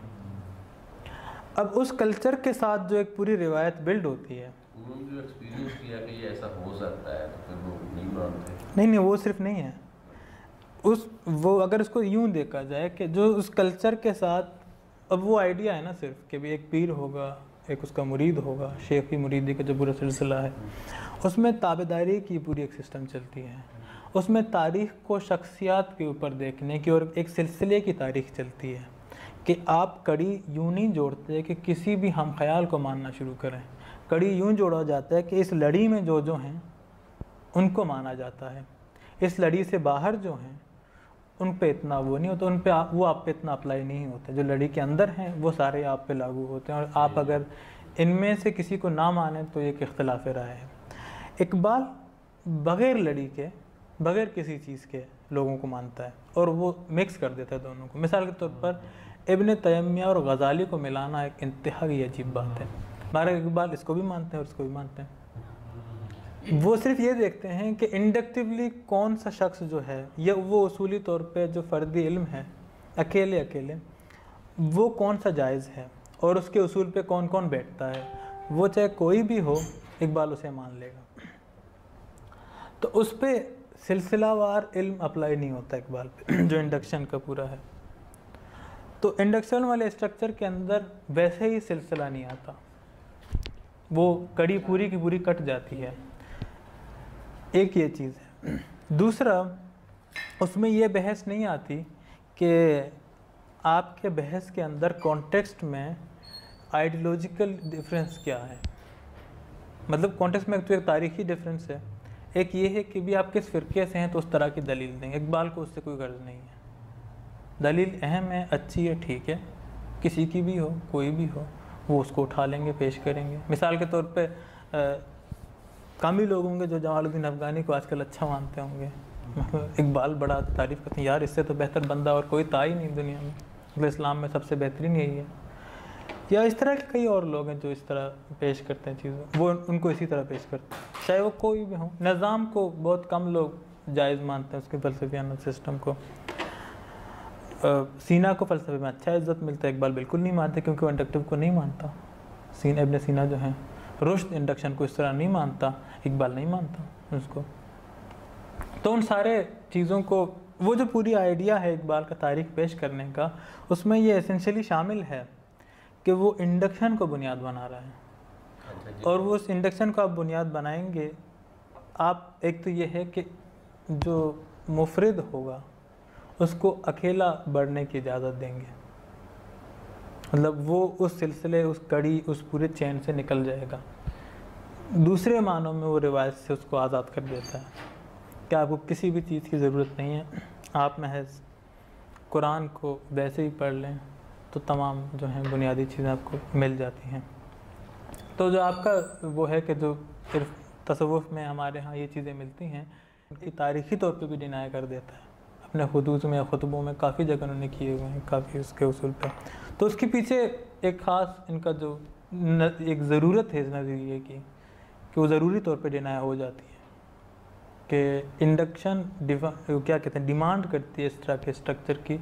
[SPEAKER 1] اب اس کلچر کے ساتھ جو ایک پوری روایت بلڈ ہوتی ہے,
[SPEAKER 2] انہوں نے جو ایکسپیرینس کیا کہ یہ ایسا ہو سکتا ہے تو پھر وہ نہیں مانتے.
[SPEAKER 1] نہیں وہ صرف نہیں ہے, وہ اگر اس کو یوں دیکھا جائے کہ جو اس کلچر کے ساتھ, اب وہ آئیڈیا ہے نا صرف کہ ایک پیر ہوگا, ایک اس کا مرید ہوگا, شیخی مریدی کا جو پورا سلسلہ ہے, اس میں تابعداری کی پوری ایک سسٹم چلتی ہے. اس میں تاریخ کو شخصیات کے اوپر دیکھنے کی اور ایک سلسلے کی تاریخ چلتی ہے کہ آپ کڑی یوں نہیں جوڑتے کہ کسی بھی ہم خیال کو ماننا شروع کریں. کڑی یوں جوڑا جاتا ہے کہ اس لڑی میں جو ہیں ان کو مانا جاتا ہے, اس لڑی سے باہر جو ہیں ان پہ اتنا وہ نہیں ہوتا, ان پہ وہ آپ پہ اتنا اپلائی نہیں ہوتا. جو لڑی کے اندر ہیں وہ سارے آپ پہ لاگو ہوتے ہیں, اور آپ اگر ان میں سے کسی کو نہ مانیں تو ایک اختلاف رائے ہے. اقبال بغیر لڑی کے, بغیر کسی چیز کے لوگوں کو مانتا ہے اور وہ مکس کر دیتا ہے دونوں کو. مثال کے طور پر ابن تیمیہ اور غزالی کو ملانا ایک انتہائی عجیب بات ہے. ہمارا اقبال اس کو بھی مانتے ہیں اور اس کو بھی مانتے ہیں. وہ صرف یہ دیکھتے ہیں کہ انڈکٹیولی کون سا شخص جو ہے, یا وہ اصولی طور پہ جو فردی علم ہے اکیلے وہ کون سا جائز ہے اور اس کے اصول پہ کون کون بیٹھتا ہے, وہ چاہے کوئی بھی ہو اقبال اسے مان لے گا. تو اس پہ سلسلہ وار علم اپلائی نہیں ہوتا اقبال پہ جو انڈکشن کا پورا ہے. تو انڈکشن والے اسٹرکچر کے اندر ویسے ہی سلسلہ نہیں آتا, وہ کڑی پوری کی پوری کٹ جاتی ہے. ایک یہ چیز ہے. دوسرا, اس میں یہ بحث نہیں آتی کہ آپ کے بحث کے اندر کانٹیکسٹ میں آئیڈیولوجیکل ڈفرینس کیا ہے. مطلب کانٹیکسٹ میں تو ایک تاریخی ڈفرینس ہے, ایک یہ ہے کہ بھی آپ کس فرقے سے ہیں تو اس طرح کی دلیل دیں. اقبال کو اس سے کوئی غرض نہیں ہے. دلیل اہم ہے, اچھی ہے, ٹھیک ہے, کسی کی بھی ہو, کوئی بھی ہو, وہ اس کو اٹھا لیں گے, پیش کریں گے. مثال کے طور پہ کم ہی لوگ ہوں گے جو جمال الدین افغانی کو آج کل اچھا مانتے ہوں گے. اقبال بڑا تعریف کرتے ہیں, یار اس سے تو بہتر بندہ اور کوئی تھا ہی نہیں دنیا میں, اسلام میں سب سے بہترین یہی ہے. یا اس طرح کے کئی اور لوگ ہیں جو اس طرح پیش کرتے ہیں چیزوں, وہ ان کو اسی طرح پیش کرتے ہیں, چاہے وہ کوئی بھی ہوں. نظام کو بہت کم لوگ جائز مانتے ہیں, اس کے فلسفیانہ سسٹم کو. سینا کو فلسفے میں اچھا عزت ملتا ہے, اقبال بالکل نہیں مانتے کیونکہ وہ انڈکٹیو کو نہیں مانتا. ابن سینا جو ہیں رشد انڈکشن کو اس طرح نہیں مانتا، اقبال نہیں مانتا اس کو۔ تو ان سارے چیزوں کو، وہ جو پوری آئیڈیا ہے اقبال کا تاریخ پیش کرنے کا، اس میں یہ اسینشلی شامل ہے کہ وہ انڈکشن کو بنیاد بنا رہا ہے، اور وہ اس انڈکشن کو آپ بنیاد بنائیں گے، آپ ایک تو یہ ہے کہ جو مفرد ہوگا اس کو اکیلا بڑھنے کی اجازت دیں گے، مطلب وہ اس سلسلے، اس کڑی، اس پورے چین سے نکل جائے گا۔ دوسرے معنوں میں وہ روایت سے اس کو آزاد کر دیتا ہے کہ آپ کو کسی بھی چیز کی ضرورت نہیں ہے، آپ محض قرآن کو ویسے ہی پڑھ لیں تو تمام جو ہیں بنیادی چیزیں آپ کو مل جاتی ہیں۔ تو جو آپ کا وہ ہے کہ جو صرف تصوف میں ہمارے ہاں یہ چیزیں ملتی ہیں، ان کی تاریخی طور پہ بھی ڈینائی کر دیتا ہے، اپنے حدود میں، خطبوں میں کافی جگہ انہوں نے کیے ہوئے ہیں، کافی اس کے اصول پہ۔ تو اس کے پیچھے ایک خاص ان کا جو ایک ضرورت ہے اس نظریے کی کہ وہ ضروری طور پہ ڈینائی ہو جاتی ہے کہ انڈکشن کیا کہتے ہیں، ڈیمانڈ کرتی ہے اس طرح کے اسٹرکچر کی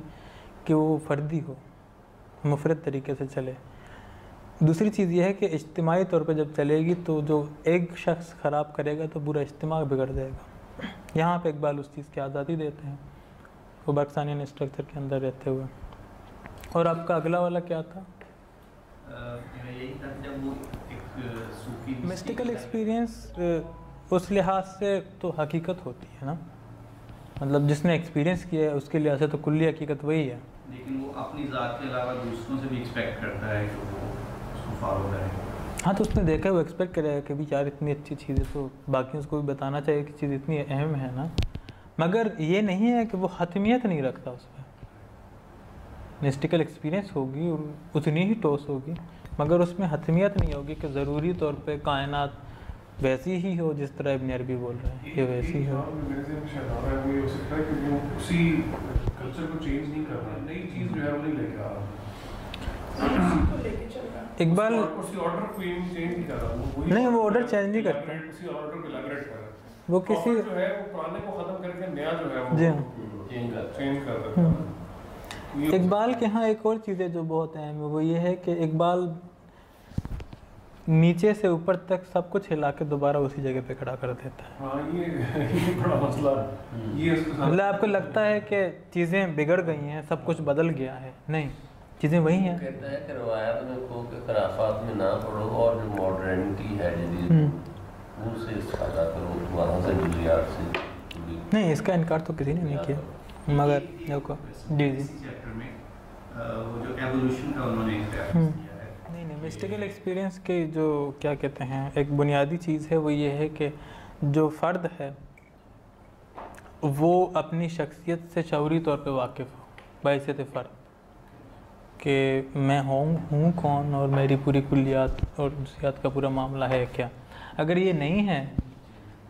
[SPEAKER 1] کہ وہ فردی ہو، مفرد طریقے سے چلے۔ دوسری چیز یہ ہے کہ اجتماعی طور پہ جب چلے گی تو جو ایک شخص خراب کرے گا تو پورا اجتماع بگڑ جائے گا۔ یہاں پہ اقبال اس چیز کی آزادی دیتے ہیں وہ برکسانین اسٹرکچر کے اندر رہتے ہوئے۔ اور آپ کا اگلا والا کیا تھا؟ مسٹیکل ایکسپیرینس اس لحاظ سے تو حقیقت ہوتی ہے نا، مطلب جس نے ایکسپیرینس کیا ہے اس کے لحاظ سے تو کلی حقیقت وہی ہے،
[SPEAKER 5] لیکن وہ اپنی ذات کے علاوہ دوسروں سے بھی ایکسپیکٹ کرتا ہے کہ وہ اس کو فالو کرے۔
[SPEAKER 1] ہاں تو اس نے دیکھا ہے، وہ ایکسپیکٹ کرے گا کہ بھی یار اتنی اچھی چیز ہے تو باقی اس کو بھی بتانا چاہیے کہ چیز اتنی اہم ہے نا، مگر یہ نہیں ہے کہ وہ حتمیت نہیں رکھتا اس میں۔ مسٹیکل ایکسپیرینس ہوگی اور اتنی ہی ٹوس ہوگی، مگر اس میں حتمیت نہیں ہوگی کہ ضروری طور پہ کائنات ویسی ہی ہو جس طرح ابن عربی بول رہے ہیں کہ ویسی ہو۔
[SPEAKER 3] اسی کلچر کو چینج نہیں کرنا، نئی چیز جو ہے وہ نہیں لے کے آ رہا،
[SPEAKER 1] اقبال نہیں، وہ آرڈر چینج نہیں کرتا، وہ کسی
[SPEAKER 3] جو ہے وہ پرانے کو ختم کر کے نیا جو ہے
[SPEAKER 1] جی
[SPEAKER 3] وہ چینج کر دیتا ہے۔
[SPEAKER 1] اقبال کے ہاں ایک اور چیز ہے جو بہت اہم ہے، وہ یہ ہے کہ اقبال نیچے سے اوپر تک سب کچھ ہلا کے دوبارہ اسی جگہ پہ کھڑا کر دیتا ہے۔
[SPEAKER 3] ہاں یہ بڑا مسئلہ ہے،
[SPEAKER 1] مطلب آپ کو لگتا ہے کہ چیزیں بگڑ گئی ہیں، سب کچھ بدل گیا ہے، نہیں، چیزیں وہی ہیں۔
[SPEAKER 2] کہتا ہے کہ روایت میں کہو کہ خرافات میں نہ پڑھو اور جو ماڈرنٹی ہے جدید ان سے استفادہ کرو، وہاں سے جزیات سے
[SPEAKER 1] نہیں، اس کا انکار تو کسی نے نہیں کیا، مگر دیکھو جی جی
[SPEAKER 5] چیپٹر میں وہ جو ایوولوشن کا انہوں نے ریفرنس کیا ہے،
[SPEAKER 1] نہیں مسٹیکل ایکسپیرینس کے جو کیا کہتے ہیں ایک بنیادی چیز ہے وہ یہ ہے کہ جو فرد ہے وہ اپنی شخصیت سے شعوری طور پہ واقف ہو بحیثیت فرد، کہ میں ہوں کون اور میری پوری کلیات اور جزیات کا پورا معاملہ ہے کیا۔ اگر یہ نہیں ہے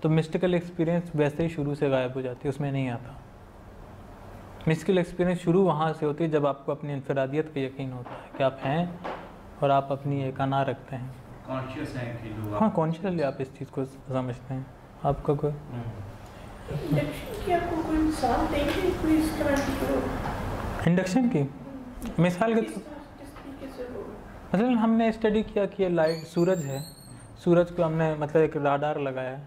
[SPEAKER 1] تو مسٹیکل ایکسپیرینس ویسے ہی شروع سے غائب ہو جاتی ہے، اس میں نہیں آتا۔ مسٹیکل ایکسپیرینس شروع وہاں سے ہوتی ہے جب آپ کو اپنی انفرادیت کا یقین ہوتا ہے کہ آپ ہیں اور آپ اپنی ایک انا رکھتے ہیں،
[SPEAKER 5] کانشیس ہیں کہ جو
[SPEAKER 1] ہاں کانشیسلی آپ اس چیز کو سمجھتے ہیں۔ آپ کا کوئی انڈکشن کی مثال کے مثلا ہم نے اسٹڈی کیا کہ یہ لائٹ سورج ہے، سورج کو ہم نے مطلب ایک راڈار لگایا ہے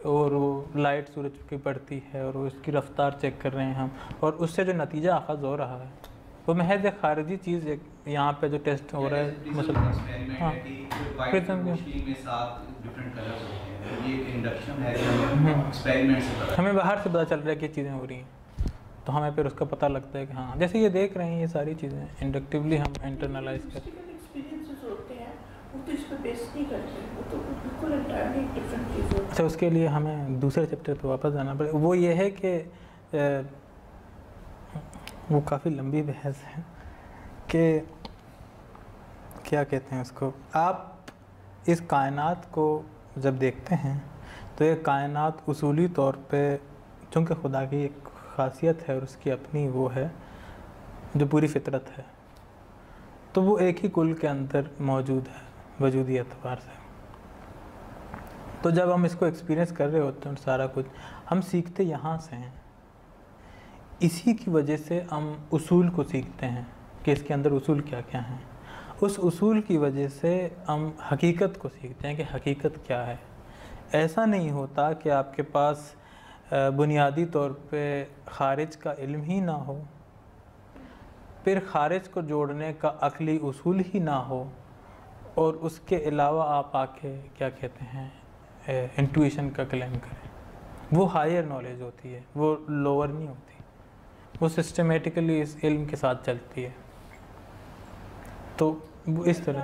[SPEAKER 1] اور وہ لائٹ سورج کی پڑتی ہے اور اس کی رفتار چیک کر رہے ہیں ہم، اور اس سے جو نتیجہ اخذ ہو رہا ہے وہ محض ایک خارجی چیز ہے، یہاں پہ جو ٹیسٹ ہو رہا ہے ہاں ہمیں باہر سے پتہ چل رہا ہے کہ چیزیں ہو رہی ہیں، تو ہمیں پھر اس کا پتہ لگتا ہے کہ ہاں جیسے یہ دیکھ رہے ہیں یہ ساری چیزیں انڈکٹیولی ہم انٹرنلائز کرتے ہیں۔ اچھا اس کے لیے ہمیں دوسرے چیپٹر پہ واپس جانا پڑے، وہ یہ ہے کہ وہ کافی لمبی بحث ہے کہ کیا کہتے ہیں اس کو، آپ اس کائنات کو جب دیکھتے ہیں تو یہ کائنات اصولی طور پہ چونکہ خدا کی ایک خاصیت ہے اور اس کی اپنی وہ ہے جو پوری فطرت ہے، تو وہ ایک ہی کل کے اندر موجود ہے وجودی اعتبار سے۔ تو جب ہم اس کو ایکسپیرینس کر رہے ہوتے ہیں سارا کچھ ہم سیکھتے یہاں سے ہیں، اسی کی وجہ سے ہم اصول کو سیکھتے ہیں کہ اس کے اندر اصول کیا کیا ہیں، اس اصول کی وجہ سے ہم حقیقت کو سیکھتے ہیں کہ حقیقت کیا ہے. ایسا نہیں ہوتا کہ آپ کے پاس بنیادی طور پہ خارج کا علم ہی نہ ہو، پھر خارج کو جوڑنے کا عقلی اصول ہی نہ ہو، اور اس کے علاوہ آپ آ کے کیا کہتے ہیں انٹویشن کا کلیم کریں. وہ ہائر نالج ہوتی ہے، وہ لوور نہیں ہوتی، وہ سسٹمیٹیکلی اس علم کے ساتھ چلتی ہے. تو وہ اس طرح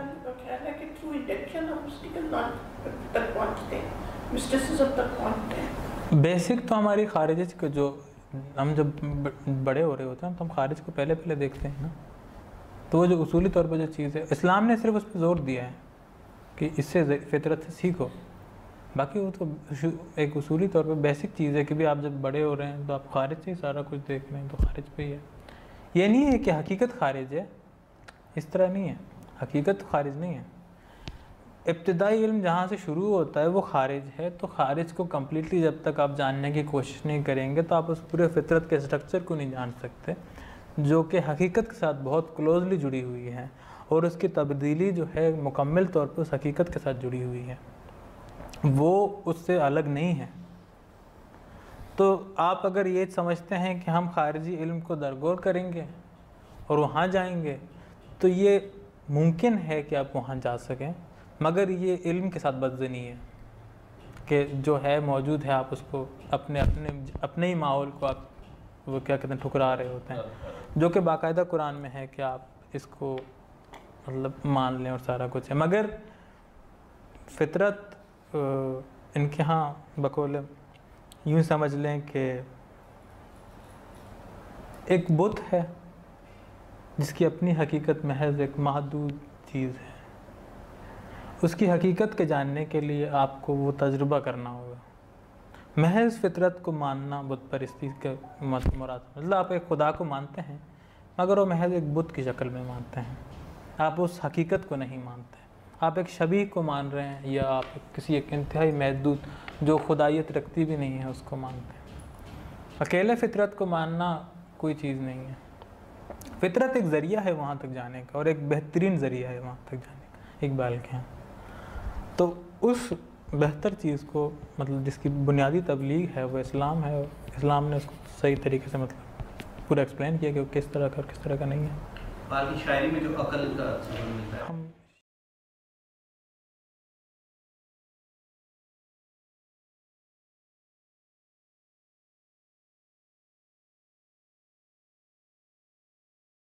[SPEAKER 1] بیسک تو ہماری خارج کا جو ہم جب بڑے ہو رہے ہوتے ہیں تو ہم خارج کو پہلے دیکھتے ہیں نا. تو وہ جو اصولی طور پر جو چیز ہے، اسلام نے صرف اس پہ زور دیا ہے کہ اس سے فطرت سے سیکھو. باقی وہ تو ایک اصولی طور پہ بیسک چیز ہے کہ بھی آپ جب بڑے ہو رہے ہیں تو آپ خارج سے ہی سارا کچھ دیکھ رہے ہیں، تو خارج پہ ہی ہے. یہ نہیں ہے کہ حقیقت خارج ہے، اس طرح نہیں ہے. حقیقت خارج نہیں ہے. ابتدائی علم جہاں سے شروع ہوتا ہے وہ خارج ہے. تو خارج کو کمپلیٹلی جب تک آپ جاننے کی کوشش نہیں کریں گے تو آپ اس پورے فطرت کے اسٹرکچر کو نہیں جان سکتے، جو کہ حقیقت کے ساتھ بہت کلوزلی جڑی ہوئی ہے، اور اس کی تبدیلی جو ہے مکمل طور پر اس حقیقت کے ساتھ جڑی ہوئی ہے، وہ اس سے الگ نہیں ہے. تو آپ اگر یہ سمجھتے ہیں کہ ہم خارجی علم کو درگور کریں گے اور وہاں جائیں گے تو یہ ممکن ہے کہ آپ وہاں جا سکیں، مگر یہ علم کے ساتھ بدظنی ہے کہ جو ہے موجود ہے، آپ اس کو اپنے ہی ماحول کو آپ وہ کیا کہتے ہیں ٹھکرا رہے ہوتے ہیں، جو کہ باقاعدہ قرآن میں ہے کہ آپ اس کو مطلب مان لیں اور سارا کچھ ہے. مگر فطرت ان کے ہاں بقول یوں سمجھ لیں کہ ایک بت ہے جس کی اپنی حقیقت محض ایک محدود چیز ہے. اس کی حقیقت کے جاننے کے لیے آپ کو وہ تجربہ کرنا ہوگا. محض فطرت کو ماننا بت پرستی کا مراد، مطلب آپ ایک خدا کو مانتے ہیں مگر وہ محض ایک بت کی شکل میں مانتے ہیں، آپ اس حقیقت کو نہیں مانتے. آپ ایک شبیہ کو مان رہے ہیں، یا آپ کسی ایک انتہائی محدود جو خدائیت رکھتی بھی نہیں ہے اس کو مانتے ہیں. اکیلے فطرت کو ماننا کوئی چیز نہیں ہے. فطرت ایک ذریعہ ہے وہاں تک جانے کا، اور ایک بہترین ذریعہ ہے وہاں تک جانے کا، اقبال کے ہیں. تو اس بہتر چیز کو مطلب جس کی بنیادی تبلیغ ہے وہ اسلام ہے، اور اسلام نے اس کو صحیح طریقے سے مطلب پورا ایکسپلین کیا کہ وہ کس طرح کا اور کس طرح کا نہیں ہے.
[SPEAKER 5] باقی شاعری میں جو عقل کا سبب ملتا ہے.
[SPEAKER 1] ہم